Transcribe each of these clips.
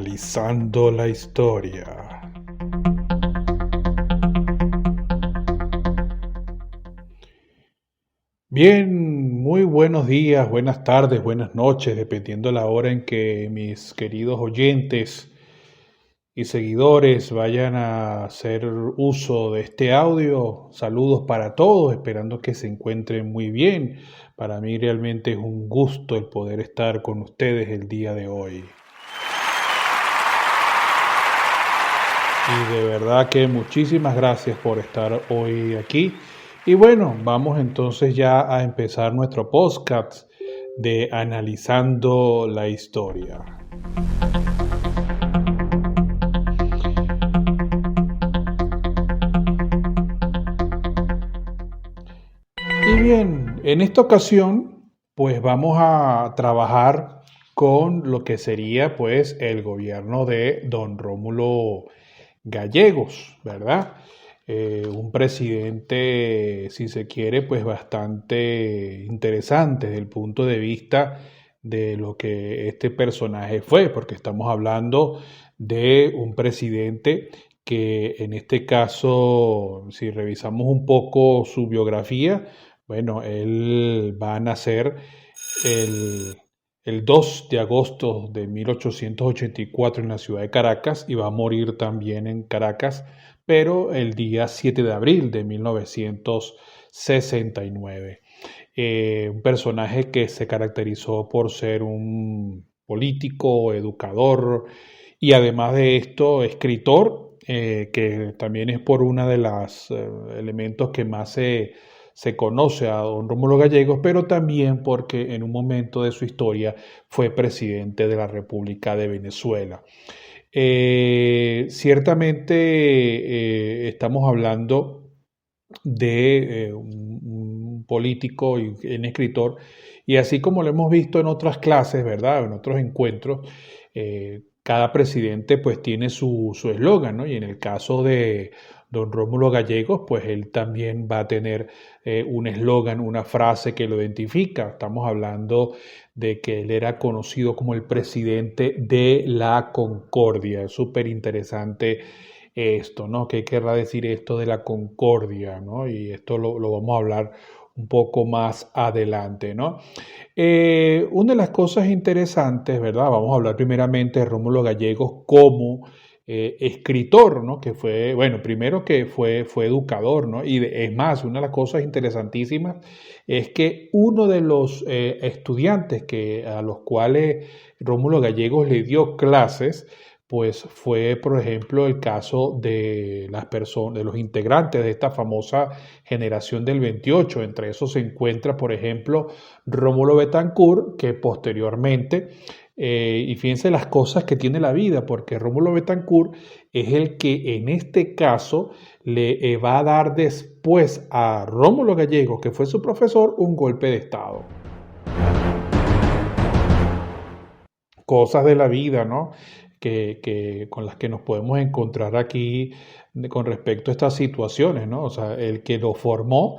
Analizando la historia. Bien, muy buenos días, buenas tardes, buenas noches, dependiendo la hora en que mis queridos oyentes y seguidores vayan a hacer uso de este audio. Saludos para todos, esperando que se encuentren muy bien. Para mí realmente es un gusto el poder estar con ustedes el día de hoy. Y de verdad que muchísimas gracias por estar hoy aquí. Y bueno, vamos entonces ya a empezar nuestro podcast de Analizando la Historia. Y bien, en esta ocasión, pues vamos a trabajar con lo que sería pues el gobierno de don Rómulo Gallegos, ¿verdad? Un presidente, si se quiere, pues bastante interesante desde el punto de vista de lo que este personaje fue, porque estamos hablando de un presidente que en este caso, si revisamos un poco su biografía, bueno, él va a nacer el, el 2 de agosto de 1884 en la ciudad de Caracas y va a morir también en Caracas, pero el día 7 de abril de 1969. Un personaje que se caracterizó por ser un político, educador y además de esto, escritor, que también es por una de los elementos que más se conoce a don Rómulo Gallegos, pero también porque en un momento de su historia fue presidente de la República de Venezuela. Ciertamente estamos hablando de un político y un escritor, y así como lo hemos visto en otras clases, ¿verdad? En otros encuentros, cada presidente pues tiene su eslogan, ¿no? Y en el caso de don Rómulo Gallegos, pues él también va a tener un eslogan, una frase que lo identifica. Estamos hablando de que él era conocido como el presidente de la concordia. Es súper interesante esto, ¿no? ¿Qué querrá decir esto de la concordia, ¿no? Y esto lo vamos a hablar un poco más adelante, ¿no? Una de las cosas interesantes, ¿verdad? Vamos a hablar primeramente de Rómulo Gallegos como escritor, ¿no? Que fue, bueno, primero que fue educador, ¿no? Y es más, una de las cosas interesantísimas es que uno de los estudiantes a los cuales Rómulo Gallegos le dio clases, pues fue, por ejemplo, el caso de las personas, de los integrantes de esta famosa generación del 28. Entre esos se encuentra, por ejemplo, Rómulo Betancourt, que posteriormente, y fíjense las cosas que tiene la vida, porque Rómulo Betancourt es el que en este caso le va a dar después a Rómulo Gallegos, que fue su profesor, un golpe de Estado. Cosas de la vida, ¿no? Con las que nos podemos encontrar aquí con respecto a estas situaciones, ¿no? O sea, el que lo formó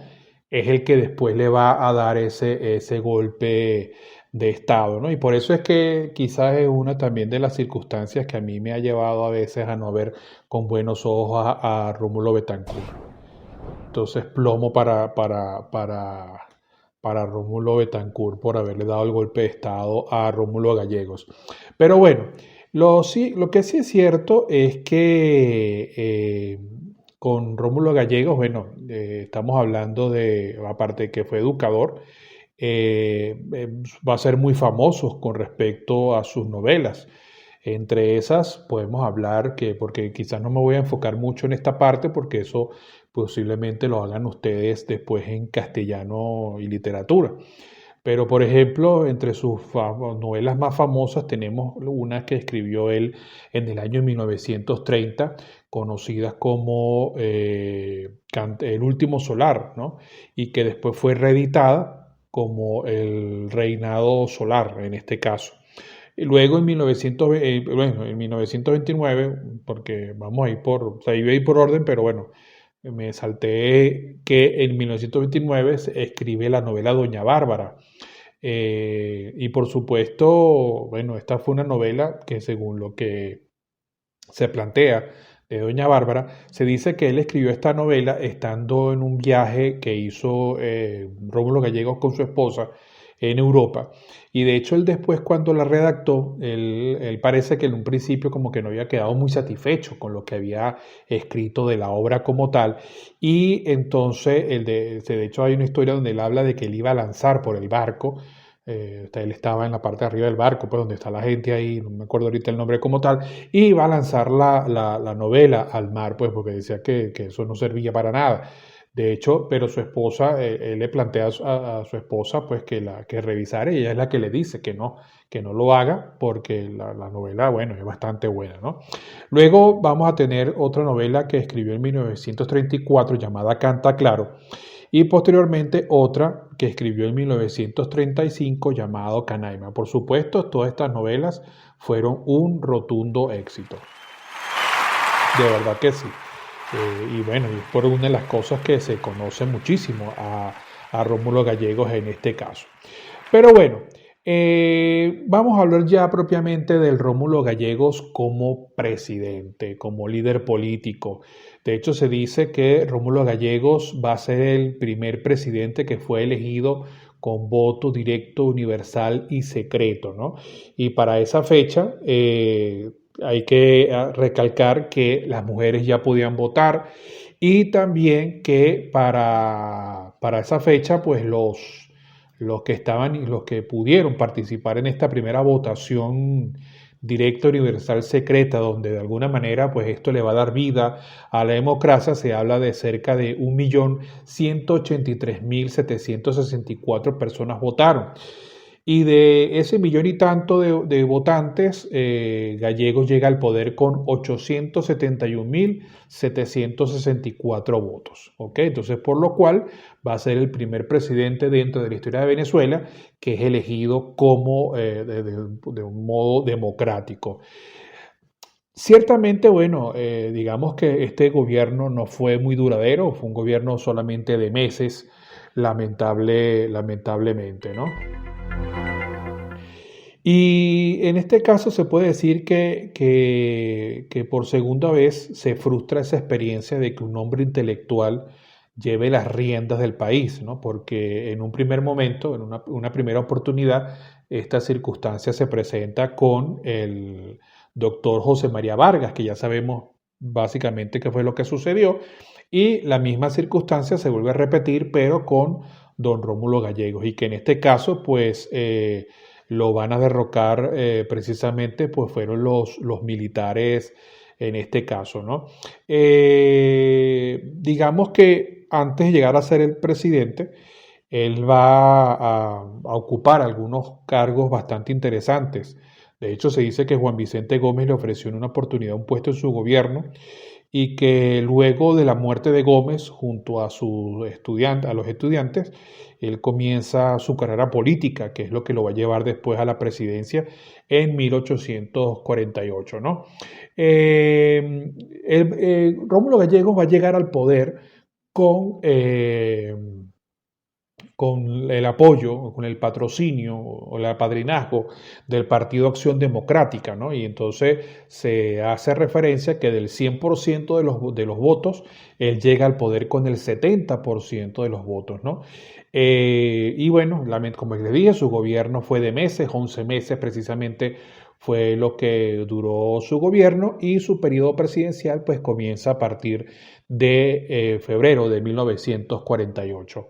es el que después le va a dar ese golpe de Estado, ¿no? Y por eso es que quizás es una también de las circunstancias que a mí me ha llevado a veces a no ver con buenos ojos a Rómulo Betancourt. Entonces, plomo para Rómulo Betancourt por haberle dado el golpe de Estado a Rómulo Gallegos. Pero bueno, lo que sí es cierto es que con Rómulo Gallegos, bueno, estamos hablando de, aparte de que fue educador, va a ser muy famoso con respecto a sus novelas. Entre esas podemos hablar que, porque quizás no me voy a enfocar mucho en esta parte, porque eso posiblemente lo hagan ustedes después en castellano y literatura. Pero, por ejemplo, entre sus novelas más famosas tenemos una que escribió él en el año 1930, conocidas como El último solar, ¿no? Y que después fue reeditada como El reinado solar, en este caso. Y luego en 1929, porque vamos a ir o sea, iba a ir por orden, pero bueno, me salté que en 1929 se escribe la novela Doña Bárbara, Y por supuesto, bueno, esta fue una novela que según lo que se plantea de Doña Bárbara, se dice que él escribió esta novela estando en un viaje que hizo Rómulo Gallegos con su esposa en Europa. Y de hecho él después cuando la redactó, él parece que en un principio como que no había quedado muy satisfecho con lo que había escrito de la obra como tal. Y entonces, de hecho hay una historia donde él habla de que él iba a lanzar por el barco. Él estaba en la parte de arriba del barco, pues donde está la gente ahí, no me acuerdo ahorita el nombre como tal, y iba a lanzar la novela al mar, pues porque decía que eso no servía para nada. De hecho, pero su esposa, él le plantea a su esposa pues que revisara y ella es la que le dice que no lo haga porque la novela, bueno, es bastante buena, ¿no? Luego vamos a tener otra novela que escribió en 1934 llamada Canta Claro y posteriormente otra que escribió en 1935 llamado Canaima. Por supuesto, todas estas novelas fueron un rotundo éxito. De verdad que sí. Y bueno, es por una de las cosas que se conoce muchísimo a Rómulo Gallegos en este caso. Pero bueno, vamos a hablar ya propiamente del Rómulo Gallegos como presidente, como líder político. De hecho, se dice que Rómulo Gallegos va a ser el primer presidente que fue elegido con voto directo, universal y secreto, ¿no? Y para esa fecha hay que recalcar que las mujeres ya podían votar y también que para esa fecha, pues los que estaban y los que pudieron participar en esta primera votación directa, universal, secreta, donde de alguna manera pues esto le va a dar vida a la democracia, se habla de cerca de 1.183.764 personas votaron. Y de ese millón y tanto de votantes, Gallegos llega al poder con 871.764 votos. ¿Ok? Entonces, por lo cual va a ser el primer presidente dentro de la historia de Venezuela que es elegido como de un modo democrático. Ciertamente, bueno, digamos que este gobierno no fue muy duradero, fue un gobierno solamente de meses, lamentablemente, ¿no? Y en este caso se puede decir que por segunda vez se frustra esa experiencia de que un hombre intelectual lleve las riendas del país, ¿no? Porque en un primer momento, en una primera oportunidad, esta circunstancia se presenta con el doctor José María Vargas, que ya sabemos básicamente qué fue lo que sucedió, y la misma circunstancia se vuelve a repetir, pero con don Rómulo Gallegos, y que en este caso, pues, lo van a derrocar precisamente, pues fueron los militares en este caso, ¿no? Digamos que antes de llegar a ser el presidente, él va a ocupar algunos cargos bastante interesantes. De hecho, se dice que Juan Vicente Gómez le ofreció en una oportunidad un puesto en su gobierno y que luego de la muerte de Gómez, junto a, a los estudiantes, él comienza su carrera política, que es lo que lo va a llevar después a la presidencia en 1848, ¿no? Rómulo Gallegos va a llegar al poder con con el apoyo, con el patrocinio o el apadrinazgo del Partido Acción Democrática, ¿no? Y entonces se hace referencia que del 100% de los votos, él llega al poder con el 70% de los votos, ¿no? Y bueno, como les dije, su gobierno fue de meses, 11 meses precisamente fue lo que duró su gobierno y su periodo presidencial pues comienza a partir de febrero de 1948.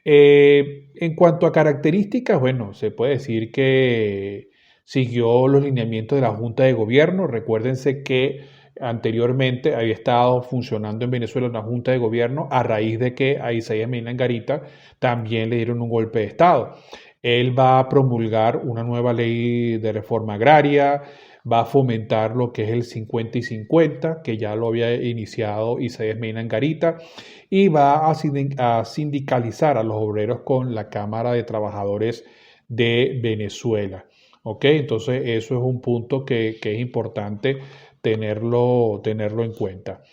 En cuanto a características, bueno, se puede decir que siguió los lineamientos de la Junta de Gobierno. Recuérdense que anteriormente había estado funcionando en Venezuela una Junta de Gobierno a raíz de que a Isaías Medina Angarita también le dieron un golpe de Estado. Él va a promulgar una nueva ley de reforma agraria, va a fomentar lo que es el 50 y 50, que ya lo había iniciado Isaías Medina Angarita, y va a sindicalizar a los obreros con la Cámara de Trabajadores de Venezuela. ¿Ok? Entonces eso es un punto que es importante tenerlo en cuenta.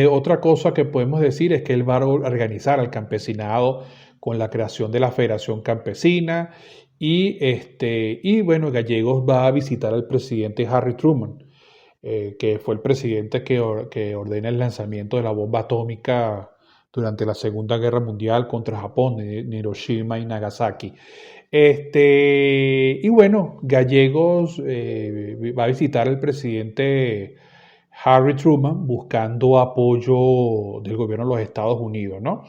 Otra cosa que podemos decir es que él va a organizar al campesinado con la creación de la Federación Campesina y bueno, Gallegos va a visitar al presidente Harry Truman, que fue el presidente que ordena el lanzamiento de la bomba atómica durante la Segunda Guerra Mundial contra Japón, en Hiroshima y Nagasaki. Y bueno, Gallegos va a visitar al presidente Harry Truman buscando apoyo del gobierno de los Estados Unidos, ¿no?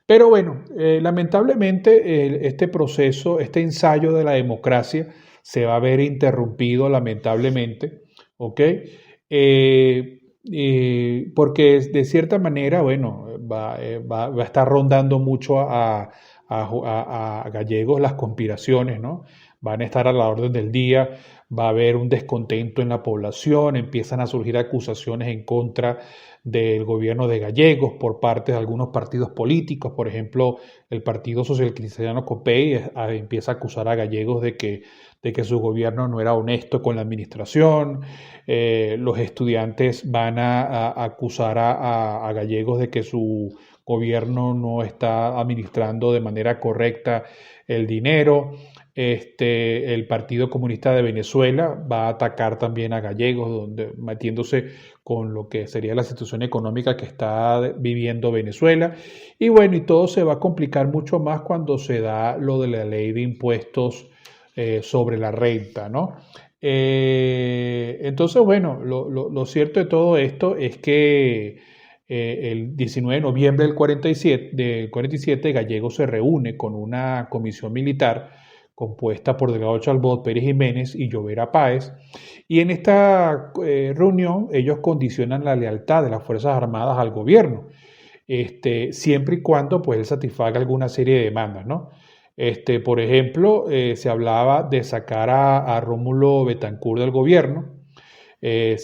Pero bueno, lamentablemente este proceso, este ensayo de la democracia se va a ver interrumpido lamentablemente, ¿ok? Porque de cierta manera, bueno, va a estar rondando mucho a Gallegos las conspiraciones, ¿no? Van a estar a la orden del día, va a haber un descontento en la población, empiezan a surgir acusaciones en contra del gobierno de Gallegos por parte de algunos partidos políticos, por ejemplo, el Partido Social Cristiano COPEI empieza a acusar a Gallegos de que su gobierno no era honesto con la administración, los estudiantes van a acusar a Gallegos de que su gobierno no está administrando de manera correcta el dinero. El Partido Comunista de Venezuela va a atacar también a Gallegos, metiéndose con lo que sería la situación económica que está viviendo Venezuela. Y bueno, y todo se va a complicar mucho más cuando se da lo de la ley de impuestos sobre la renta, ¿no? Entonces, bueno, lo cierto de todo esto es que el 19 de noviembre del 47, Gallegos se reúne con una comisión militar compuesta por Delgado Chalbaud, Pérez Jiménez y Llovera Páez, y en esta reunión ellos condicionan la lealtad de las Fuerzas Armadas al gobierno, siempre y cuando pues él satisfaga alguna serie de demandas, ¿no? Por ejemplo, se hablaba de sacar a Rómulo Betancourt del gobierno. Le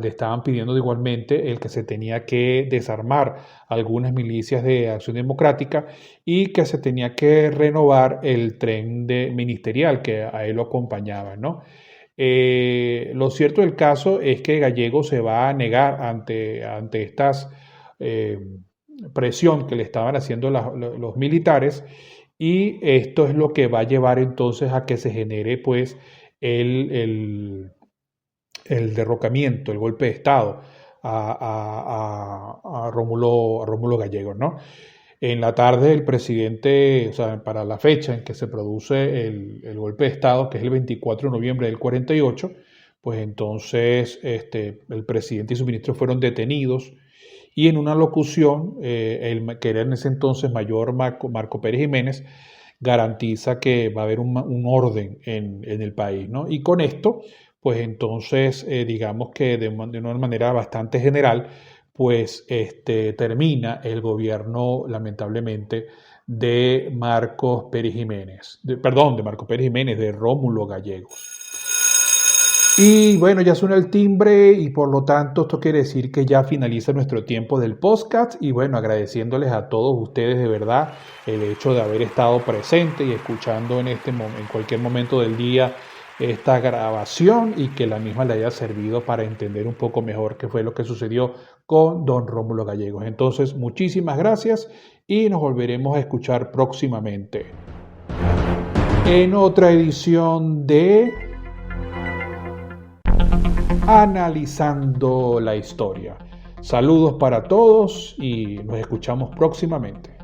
estaban pidiendo igualmente el que se tenía que desarmar algunas milicias de Acción Democrática y que se tenía que renovar el tren ministerial que a él lo acompañaba, ¿no? Lo cierto del caso es que Gallegos se va a negar ante estas presión que le estaban haciendo los militares, y esto es lo que va a llevar entonces a que se genere pues el derrocamiento, el golpe de Estado a Rómulo Gallegos, ¿no? En la tarde el presidente, o sea, para la fecha en que se produce el golpe de Estado, que es el 24 de noviembre del 48, pues entonces el presidente y sus ministros fueron detenidos, y en una locución, que era en ese entonces mayor Marco Pérez Jiménez, garantiza que va a haber un orden en el país, ¿no? Y con esto, pues entonces, digamos que de una manera bastante general, pues termina el gobierno, lamentablemente, de Marcos Pérez Jiménez, de Marco Pérez Jiménez, de Rómulo Gallegos. Y bueno, ya suena el timbre y por lo tanto esto quiere decir que ya finaliza nuestro tiempo del podcast, y bueno, agradeciéndoles a todos ustedes de verdad el hecho de haber estado presente y escuchando en cualquier momento del día esta grabación, y que la misma le haya servido para entender un poco mejor qué fue lo que sucedió con don Rómulo Gallegos. Entonces, muchísimas gracias y nos volveremos a escuchar próximamente en otra edición de Analizando la Historia. Saludos para todos y nos escuchamos próximamente.